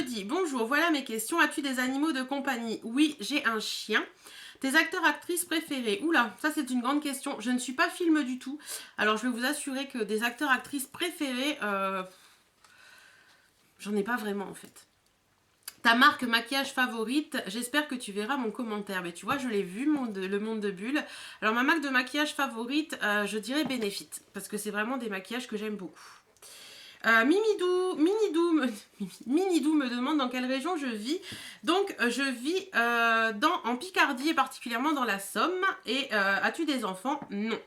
me dit: bonjour, voilà mes questions. As-tu des animaux de compagnie? Oui, j'ai un chien. Tes acteurs, actrices préférés? Oula, ça c'est une grande question. Je ne suis pas film du tout. Alors je vais vous assurer que des acteurs, actrices préférés, j'en ai pas vraiment en fait. Ta marque maquillage favorite, j'espère que tu verras mon commentaire. Mais tu vois, je l'ai vu, le monde de Bulle. Alors ma marque de maquillage favorite, je dirais Benefit. Parce que c'est vraiment des maquillages que j'aime beaucoup. Minidou me demande dans quelle région je vis. Donc, je vis en Picardie et particulièrement dans la Somme. Et as-tu des enfants? Non.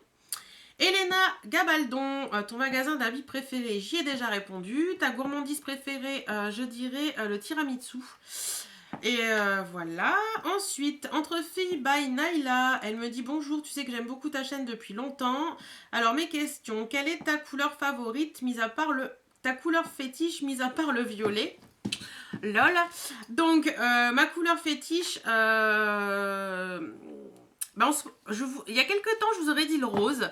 Elena Gabaldon, ton magasin d'habits préféré, j'y ai déjà répondu. Ta gourmandise préférée, je dirais le tiramisu. Et voilà. Ensuite, entre filles by Naila, elle me dit bonjour, tu sais que j'aime beaucoup ta chaîne depuis longtemps. Alors mes questions, quelle est ta couleur favorite, mis à part ta couleur fétiche, mis à part le violet? Lol. Donc ma couleur fétiche, il y a quelques temps je vous aurais dit le rose.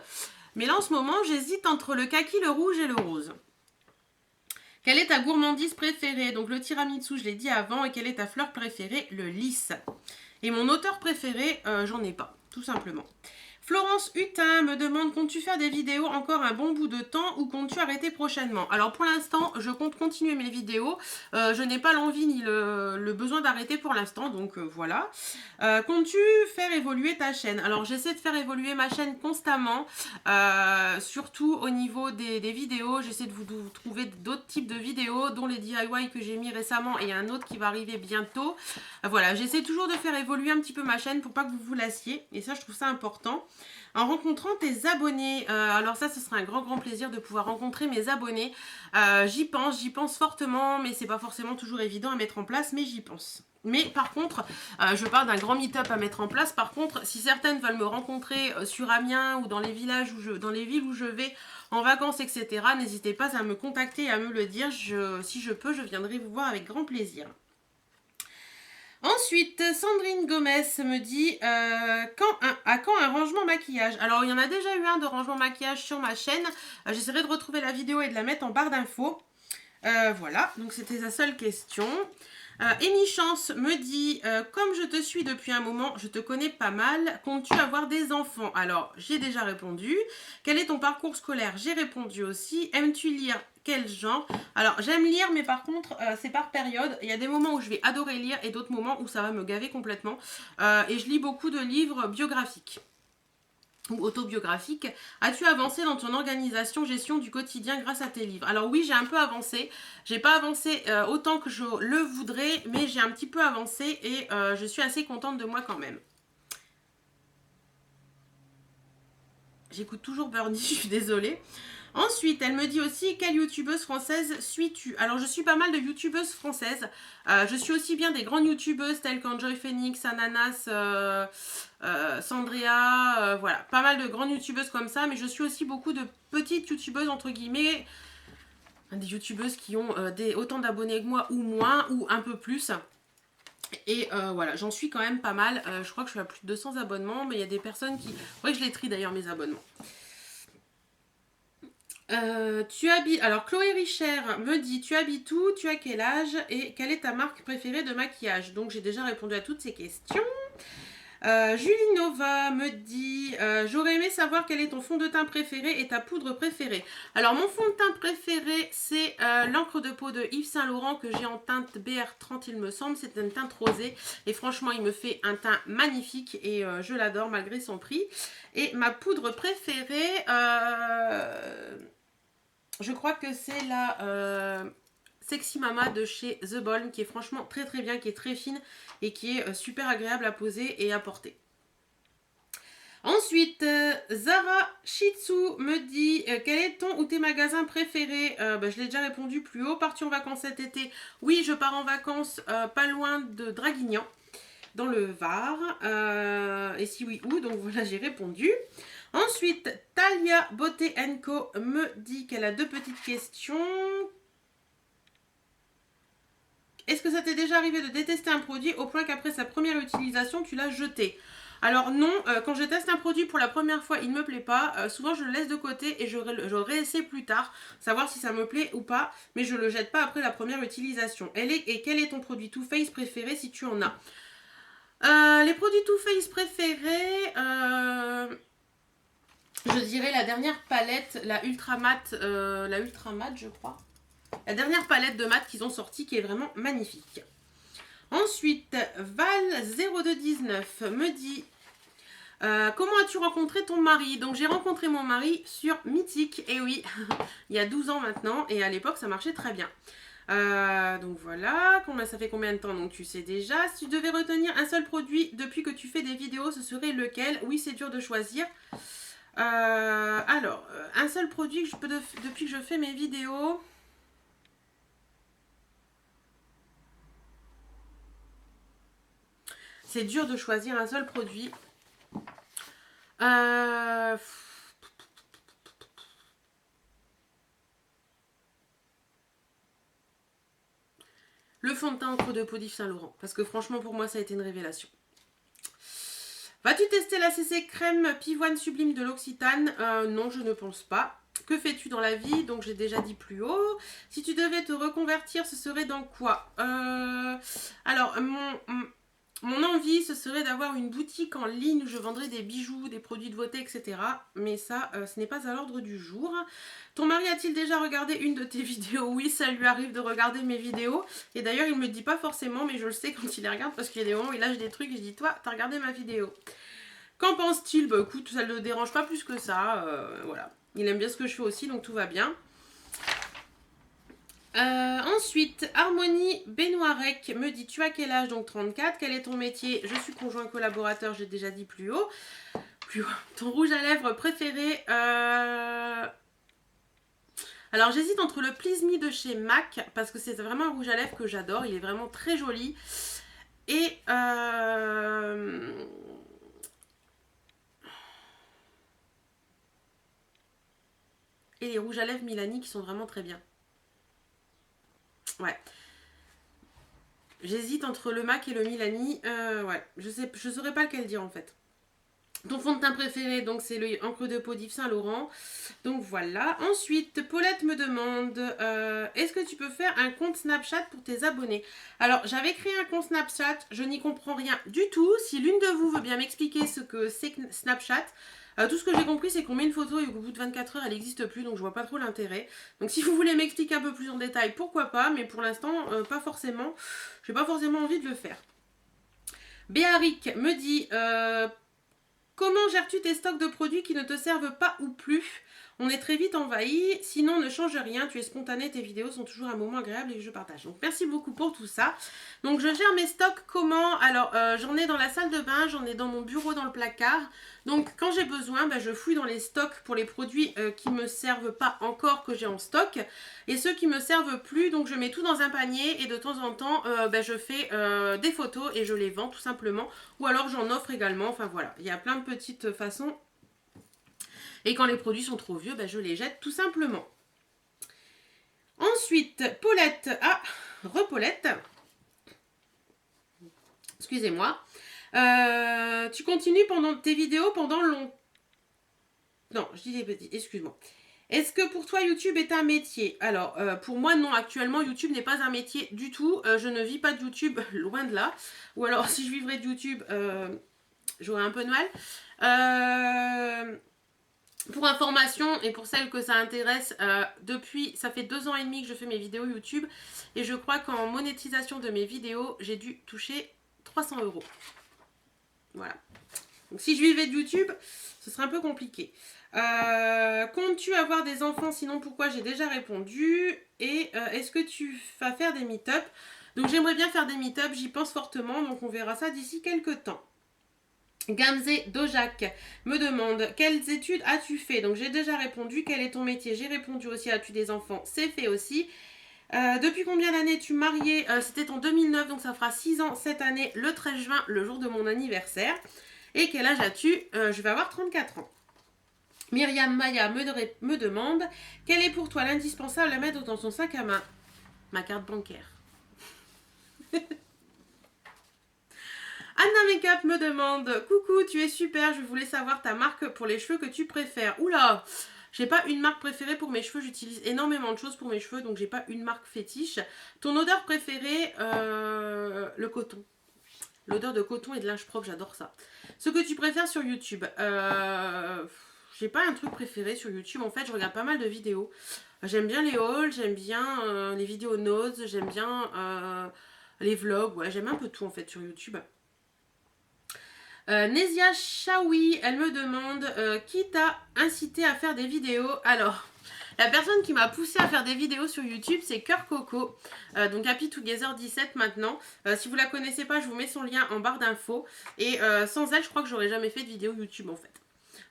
Mais là en ce moment j'hésite entre le kaki, le rouge et le rose. Quelle est ta gourmandise préférée? Donc le tiramisu, je l'ai dit avant. Et quelle est ta fleur préférée? Le lys. Et mon auteur préféré, j'en ai pas, tout simplement. Florence Hutin me demande: comptes-tu faire des vidéos encore un bon bout de temps ou comptes-tu arrêter prochainement? Alors pour l'instant, je compte continuer mes vidéos. Je n'ai pas l'envie ni le besoin d'arrêter pour l'instant, donc voilà. Comptes-tu faire évoluer ta chaîne? Alors j'essaie de faire évoluer ma chaîne constamment, surtout au niveau des vidéos. J'essaie de vous trouver d'autres types de vidéos, dont les DIY que j'ai mis récemment et un autre qui va arriver bientôt. Voilà, j'essaie toujours de faire évoluer un petit peu ma chaîne pour pas que vous vous lassiez, et ça je trouve ça important. En rencontrant tes abonnés, alors ça ce sera un grand plaisir de pouvoir rencontrer mes abonnés. J'y pense fortement, mais c'est pas forcément toujours évident à mettre en place, mais j'y pense. Mais par contre, je parle d'un grand meet-up à mettre en place. Par contre, si certaines veulent me rencontrer sur Amiens ou dans les villages dans les villes où je vais en vacances, etc., n'hésitez pas à me contacter et à me le dire. Si je peux, je viendrai vous voir avec grand plaisir. Ensuite, Sandrine Gomez me dit à quand un rangement maquillage? Alors, il y en a déjà eu un de rangement maquillage sur ma chaîne. J'essaierai de retrouver la vidéo et de la mettre en barre d'infos. Voilà, donc c'était sa seule question. Amy Chance me dit comme je te suis depuis un moment, je te connais pas mal. Comptes-tu avoir des enfants? Alors, j'ai déjà répondu. Quel est ton parcours scolaire? J'ai répondu aussi. Aimes-tu lire? Quel genre? Alors, j'aime lire, mais par contre, c'est par période. Il y a des moments où je vais adorer lire et d'autres moments où ça va me gaver complètement. Et je lis beaucoup de livres biographiques ou autobiographique. As-tu avancé dans ton organisation, gestion du quotidien grâce à tes livres? Alors oui, j'ai un peu avancé. J'ai pas avancé autant que je le voudrais, mais j'ai un petit peu avancé et je suis assez contente de moi quand même. J'écoute toujours Bernie, je suis désolée. Ensuite, elle me dit aussi quelle youtubeuse française suis-tu? Alors, je suis pas mal de youtubeuses françaises. Je suis aussi bien des grandes youtubeuses telles qu'Enjoy Phoenix, Ananas, Sandrea, voilà. Pas mal de grandes youtubeuses comme ça, mais je suis aussi beaucoup de petites youtubeuses, entre guillemets. Des youtubeuses qui ont autant d'abonnés que moi ou moins, ou un peu plus. Et voilà, j'en suis quand même pas mal. Je crois que je suis à plus de 200 abonnements, mais il y a des personnes qui... Ouais, je les trie d'ailleurs mes abonnements. Tu habites... Alors, Chloé Richer me dit: tu habites où? Tu as quel âge? Et quelle est ta marque préférée de maquillage? Donc, j'ai déjà répondu à toutes ces questions. Julie Nova me dit j'aurais aimé savoir quel est ton fond de teint préféré et ta poudre préférée. Alors, mon fond de teint préféré, c'est l'encre de peau de Yves Saint Laurent que j'ai en teinte BR30, il me semble. C'est une teinte rosée. Et franchement, il me fait un teint magnifique et je l'adore malgré son prix. Et ma poudre préférée... je crois que c'est la Sexy Mama de chez The Balm, qui est franchement très bien, qui est très fine et qui est super agréable à poser et à porter. Ensuite, Zara Shitsu me dit quel est ton ou tes magasins préférés? Je l'ai déjà répondu plus haut. Pars-tu en vacances cet été? Oui, je pars en vacances pas loin de Draguignan, dans le Var. Et si oui, où? Donc voilà, j'ai répondu. Ensuite, Talia Beauté Co me dit qu'elle a deux petites questions. Est-ce que ça t'est déjà arrivé de détester un produit au point qu'après sa première utilisation, tu l'as jeté? Alors non, quand je teste un produit pour la première fois, il ne me plaît pas. Souvent, je le laisse de côté et je réessaie plus tard, savoir si ça me plaît ou pas. Mais je le jette pas après la première utilisation. Et quel est ton produit Too Faced préféré si tu en as? Les produits Too Faced préférés, je dirais la dernière palette, la Ultra Matte, je crois. La dernière palette de matte qu'ils ont sortie qui est vraiment magnifique. Ensuite, Val0219 me dit comment as-tu rencontré ton mari? Donc j'ai rencontré mon mari sur Mythique, et oui, il y a 12 ans maintenant, et à l'époque ça marchait très bien. Donc voilà, ça fait combien de temps? Donc tu sais déjà. Si tu devais retenir un seul produit depuis que tu fais des vidéos, ce serait lequel? Oui, c'est dur de choisir. Alors, un seul produit que je peux depuis que je fais mes vidéos. C'est dur de choisir un seul produit. Le fond de teint encre de peau d'Yves Saint Laurent. Parce que franchement, pour moi, ça a été une révélation. Vas-tu tester la CC crème pivoine sublime de l'Occitane? Non, je ne pense pas. Que fais-tu dans la vie? Donc j'ai déjà dit plus haut. Si tu devais te reconvertir, ce serait dans quoi? Alors, mon envie, ce serait d'avoir une boutique en ligne où je vendrais des bijoux, des produits de beauté, etc. Mais ça, ce n'est pas à l'ordre du jour. Ton mari a-t-il déjà regardé une de tes vidéos? Oui, ça lui arrive de regarder mes vidéos. Et d'ailleurs, il me le dit pas forcément, mais je le sais quand il les regarde parce qu'il y a des moments où il lâche des trucs et je dis, toi, t'as regardé ma vidéo? Qu'en pense-t-il? Bah écoute, ça ne le dérange pas plus que ça. Voilà. Il aime bien ce que je fais aussi, donc tout va bien. Ensuite, Harmonie Benoirec me dit, tu as quel âge? Donc 34. Quel est ton métier? Je suis conjoint collaborateur, j'ai déjà dit plus haut. Ton rouge à lèvres préféré? Alors j'hésite entre le Please Me de chez MAC, parce que c'est vraiment un rouge à lèvres que j'adore, il est vraiment très joli. Et les rouges à lèvres Milani qui sont vraiment très bien. Ouais. J'hésite entre le MAC et le Milani. Ouais, je saurais pas lequel dire en fait. Ton fond de teint préféré, donc c'est le encre de peau d'Yves Saint Laurent. Donc voilà. Ensuite, Paulette me demande est-ce que tu peux faire un compte Snapchat pour tes abonnés? Alors, j'avais créé un compte Snapchat, je n'y comprends rien du tout. Si l'une de vous veut bien m'expliquer ce que c'est que Snapchat, tout ce que j'ai compris, c'est qu'on met une photo et qu'au bout de 24 heures, elle n'existe plus, donc je vois pas trop l'intérêt. Donc si vous voulez m'expliquer un peu plus en détail, pourquoi pas, mais pour l'instant, pas forcément. J'ai pas forcément envie de le faire. Béaric me dit comment gères-tu tes stocks de produits qui ne te servent pas ou plus? On est très vite envahi, sinon ne change rien, tu es spontané, tes vidéos sont toujours un moment agréable et que je partage. Donc merci beaucoup pour tout ça. Donc je gère mes stocks comment? Alors j'en ai dans la salle de bain, j'en ai dans mon bureau dans le placard. Donc quand j'ai besoin, je fouille dans les stocks pour les produits qui ne me servent pas encore que j'ai en stock. Et ceux qui me servent plus, donc je mets tout dans un panier et de temps en temps je fais des photos et je les vends tout simplement. Ou alors j'en offre également, enfin voilà, il y a plein de petites façons. Et quand les produits sont trop vieux, je les jette tout simplement. Ensuite, Paulette, Paulette. Excusez-moi. Tu continues pendant tes vidéos pendant longtemps. Non, je dis des petits, excuse-moi. Est-ce que pour toi YouTube est un métier? Alors pour moi non, actuellement YouTube n'est pas un métier du tout. Je ne vis pas de YouTube, loin de là. Ou alors si je vivrais de YouTube, j'aurais un peu de mal. Pour information et pour celles que ça intéresse, ça fait 2 ans et demi que je fais mes vidéos YouTube et je crois qu'en monétisation de mes vidéos, j'ai dû toucher 300 €. Voilà. Donc si je vivais de YouTube, ce serait un peu compliqué. Comptes-tu avoir des enfants? Sinon pourquoi? J'ai déjà répondu. Et est-ce que tu vas faire des meet-up? Donc j'aimerais bien faire des meet-up, j'y pense fortement, donc on verra ça d'ici quelques temps. Gamze Dojak me demande quelles études as-tu fait? Donc j'ai déjà répondu. Quel est ton métier? J'ai répondu aussi. As-tu des enfants? C'est fait aussi. Depuis combien d'années es-tu mariée? C'était en 2009, donc ça fera 6 ans cette année, le 13 juin, le jour de mon anniversaire. Et quel âge as-tu? Je vais avoir 34 ans. Myriam Maya me demande quel est pour toi l'indispensable à mettre dans son sac à main? Ma carte bancaire. Anna Makeup me demande: coucou, tu es super, je voulais savoir ta marque pour les cheveux que tu préfères. Oula, j'ai pas une marque préférée pour mes cheveux, j'utilise énormément de choses pour mes cheveux, donc j'ai pas une marque fétiche. Ton odeur préférée, le coton. L'odeur de coton et de linge propre, j'adore ça. Ce que tu préfères sur YouTube, j'ai pas un truc préféré sur YouTube. En fait, je regarde pas mal de vidéos. J'aime bien les hauls, j'aime bien les vidéos nose, j'aime bien les vlogs. Ouais, j'aime un peu tout en fait sur YouTube. Nézia Chaoui, elle me demande qui t'a incité à faire des vidéos. Alors, la personne qui m'a poussé à faire des vidéos sur YouTube, c'est Cœur Coco, donc Happy Together 17 maintenant. Si vous la connaissez pas, je vous mets son lien en barre d'infos. Et sans elle, je crois que j'aurais jamais fait de vidéo YouTube en fait.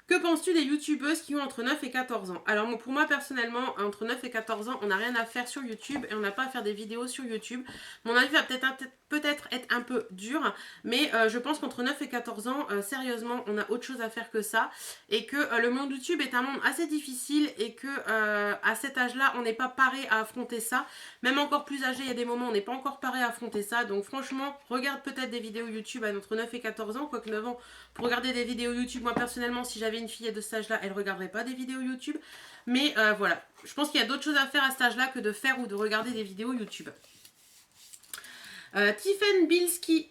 Que penses-tu des youtubeuses qui ont entre 9 et 14 ans? Alors pour moi personnellement, entre 9 et 14 ans, on n'a rien à faire sur YouTube et on n'a pas à faire des vidéos sur YouTube. Mon avis va peut-être être un peu dur, mais je pense qu'entre 9 et 14 ans, sérieusement, on a autre chose à faire que ça. Et que le monde YouTube est un monde assez difficile et que à cet âge-là, on n'est pas paré à affronter ça. Même encore plus âgé, il y a des moments où on n'est pas encore paré à affronter ça. Donc franchement, regarde peut-être des vidéos YouTube à notre 9 et 14 ans, quoique 9 ans, pour regarder des vidéos YouTube, moi personnellement, si j'avais une fille de cet âge-là, elle ne regarderait pas des vidéos YouTube. Mais voilà, je pense qu'il y a d'autres choses à faire à cet âge-là que de faire ou de regarder des vidéos YouTube. Tiffen Bilski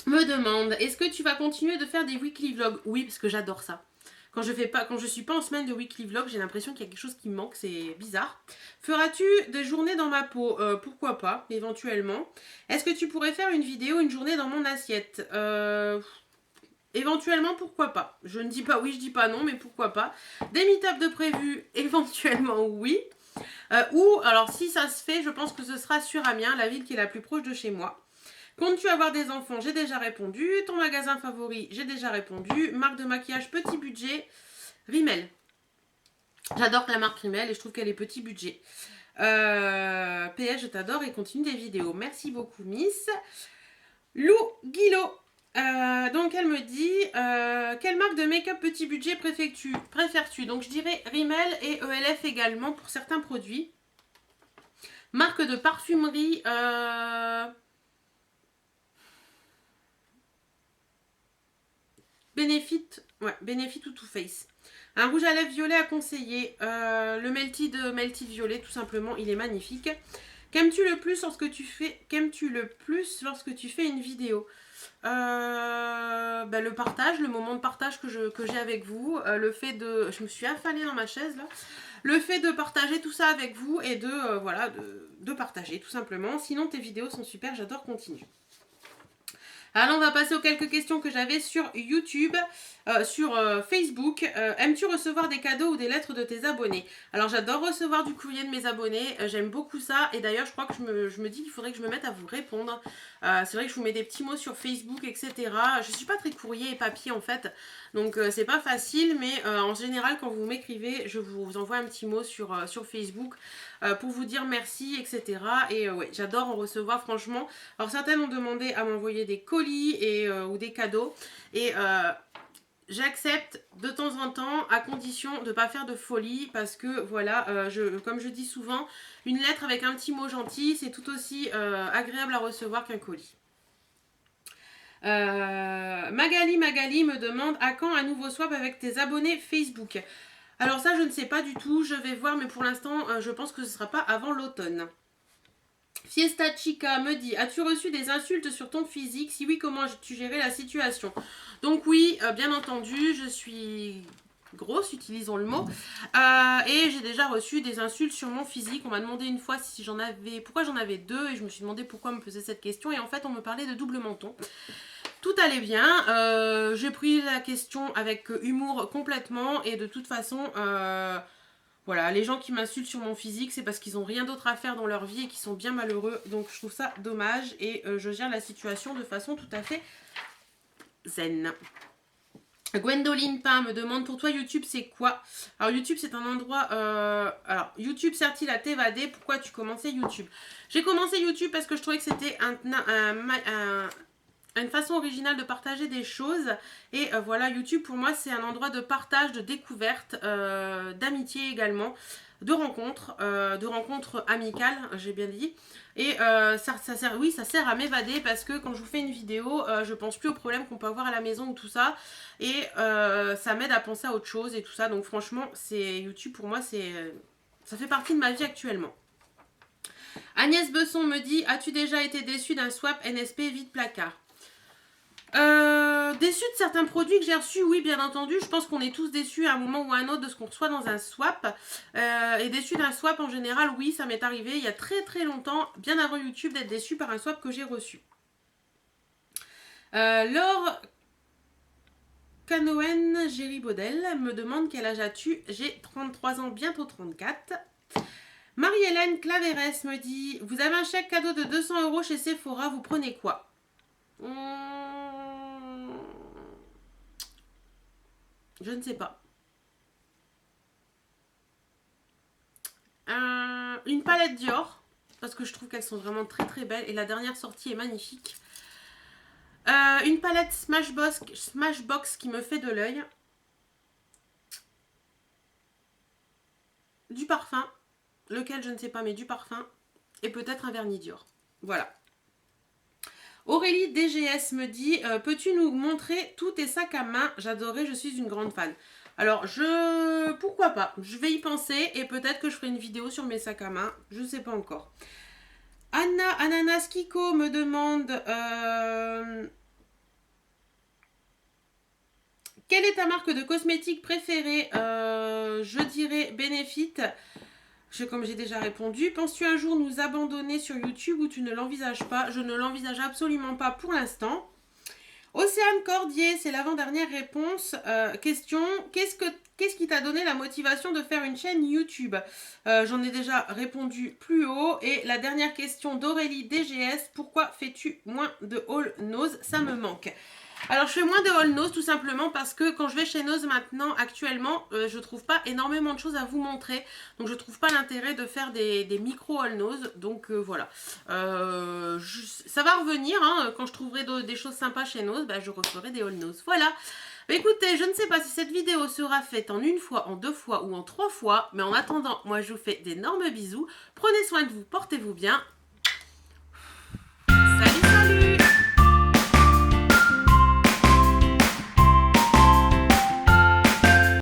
me demande: est-ce que tu vas continuer de faire des weekly vlogs? Oui, parce que j'adore ça. Quand je suis pas en semaine de weekly vlog, j'ai l'impression qu'il y a quelque chose qui me manque, c'est bizarre. Feras-tu des journées dans ma peau? Pourquoi pas, éventuellement. Est-ce que tu pourrais faire une vidéo, une journée dans mon assiette? Éventuellement, pourquoi pas. Je ne dis pas oui, je dis pas non, mais pourquoi pas. Des meet-up de prévu, éventuellement oui. Ou, alors si ça se fait, je pense que ce sera sur Amiens, la ville qui est la plus proche de chez moi. Comptes-tu avoir des enfants? J'ai déjà répondu. Ton magasin favori? J'ai déjà répondu. Marque de maquillage petit budget? Rimmel. J'adore la marque Rimmel et je trouve qu'elle est petit budget. PS, je t'adore et continue des vidéos. Merci beaucoup, Miss. Lou Guillot. Donc elle me dit quelle marque de make-up petit budget préfères-tu? Donc je dirais Rimmel et ELF également pour certains produits. Marque de parfumerie Benefit ou Too Faced. Un rouge à lèvres violet à conseiller. Le Melty violet, tout simplement, il est magnifique. Qu'aimes-tu le plus lorsque tu fais une vidéo? Le partage, le moment de partage que j'ai avec vous, le fait de... Je me suis affalée dans ma chaise là. Le fait de partager tout ça avec vous et de partager tout simplement. Sinon tes vidéos sont super, j'adore, continue. Alors on va passer aux quelques questions que j'avais sur YouTube, sur Facebook. Aimes-tu recevoir des cadeaux ou des lettres de tes abonnés? Alors j'adore recevoir du courrier de mes abonnés, j'aime beaucoup ça. Et d'ailleurs je crois que je me dis qu'il faudrait que je me mette à vous répondre. C'est vrai que je vous mets des petits mots sur Facebook, etc. Je suis pas très courrier et papier en fait, donc c'est pas facile. Mais en général quand vous m'écrivez, je vous envoie un petit mot sur Facebook pour vous dire merci, etc. Et ouais, j'adore en recevoir franchement. Alors certaines m'ont demandé à m'envoyer des colis ou des cadeaux. Et j'accepte de temps en temps à condition de ne pas faire de folie parce que voilà, comme je dis souvent, une lettre avec un petit mot gentil, c'est tout aussi agréable à recevoir qu'un colis. Magali me demande: à quand un nouveau swap avec tes abonnés Facebook? Alors ça je ne sais pas du tout, je vais voir, mais pour l'instant je pense que ce ne sera pas avant l'automne. Fiesta Chica me dit: as-tu reçu des insultes sur ton physique? Si oui, comment as-tu géré la situation? Donc oui, bien entendu, je suis grosse, utilisons le mot, et j'ai déjà reçu des insultes sur mon physique. On m'a demandé une fois pourquoi j'en avais deux, et je me suis demandé pourquoi on me posait cette question, et en fait on me parlait de double menton. Tout allait bien, j'ai pris la question avec humour complètement, et de toute façon... Voilà, les gens qui m'insultent sur mon physique, c'est parce qu'ils n'ont rien d'autre à faire dans leur vie et qu'ils sont bien malheureux. Donc je trouve ça dommage et je gère la situation de façon tout à fait zen. Gwendoline Pain me demande: pour toi YouTube c'est quoi? Alors YouTube c'est un endroit... alors YouTube sert-il à t'évader? Pourquoi tu commençais YouTube? J'ai commencé YouTube parce que je trouvais que c'était une façon originale de partager des choses. Et voilà, YouTube pour moi c'est un endroit de partage, de découverte, d'amitié également. de rencontres amicales, j'ai bien dit. Et ça sert, oui, ça sert à m'évader parce que quand je vous fais une vidéo, je pense plus aux problèmes qu'on peut avoir à la maison ou tout ça. Et ça m'aide à penser à autre chose et tout ça. Donc franchement, YouTube pour moi, ça fait partie de ma vie actuellement. Agnès Besson me dit, as-tu déjà été déçue d'un swap NSP vide placard? Déçue de certains produits que j'ai reçus, oui, bien entendu. Je pense qu'on est tous déçus à un moment ou à un autre de ce qu'on reçoit dans un swap. Et déçue d'un swap en général, oui, ça m'est arrivé il y a très très longtemps, bien avant YouTube, d'être déçue par un swap que j'ai reçu. Laure Canoën Géry-Baudel me demande quel âge as-tu? J'ai 33 ans, bientôt 34. Marie-Hélène Claveres me dit, vous avez un chèque cadeau de 200 € chez Sephora, vous prenez quoi? Je ne sais pas. Une palette Dior, parce que je trouve qu'elles sont vraiment très très belles et la dernière sortie est magnifique. Une palette Smashbox qui me fait de l'œil. Du parfum, lequel je ne sais pas, mais du parfum. Et peut-être un vernis Dior. Voilà. Aurélie DGS me dit, peux-tu nous montrer tous tes sacs à main? J'adorais, je suis une grande fan. Alors, pourquoi pas? Je vais y penser et peut-être que je ferai une vidéo sur mes sacs à main. Je ne sais pas encore. Anna Ananas Kiko me demande, quelle est ta marque de cosmétiques préférée? Je dirais Benefit. Comme j'ai déjà répondu. Penses-tu un jour nous abandonner sur YouTube ou tu ne l'envisages pas? Je ne l'envisage absolument pas pour l'instant. Océane Cordier, c'est l'avant-dernière réponse. Question, qu'est-ce qui t'a donné la motivation de faire une chaîne YouTube? J'en ai déjà répondu plus haut. Et la dernière question d'Aurélie DGS, pourquoi fais-tu moins de haul nose? Ça me manque. Alors je fais moins de haul nose tout simplement parce que quand je vais chez Nose maintenant, actuellement, je trouve pas énormément de choses à vous montrer. Donc je trouve pas l'intérêt de faire des micro haul nose. Donc voilà. Ça va revenir, hein, quand je trouverai des choses sympas chez Nose, bah, je referai des haul nose. Voilà. Bah, écoutez, je ne sais pas si cette vidéo sera faite en une fois, en 2 fois ou en 3 fois. Mais en attendant, moi je vous fais d'énormes bisous. Prenez soin de vous, portez-vous bien.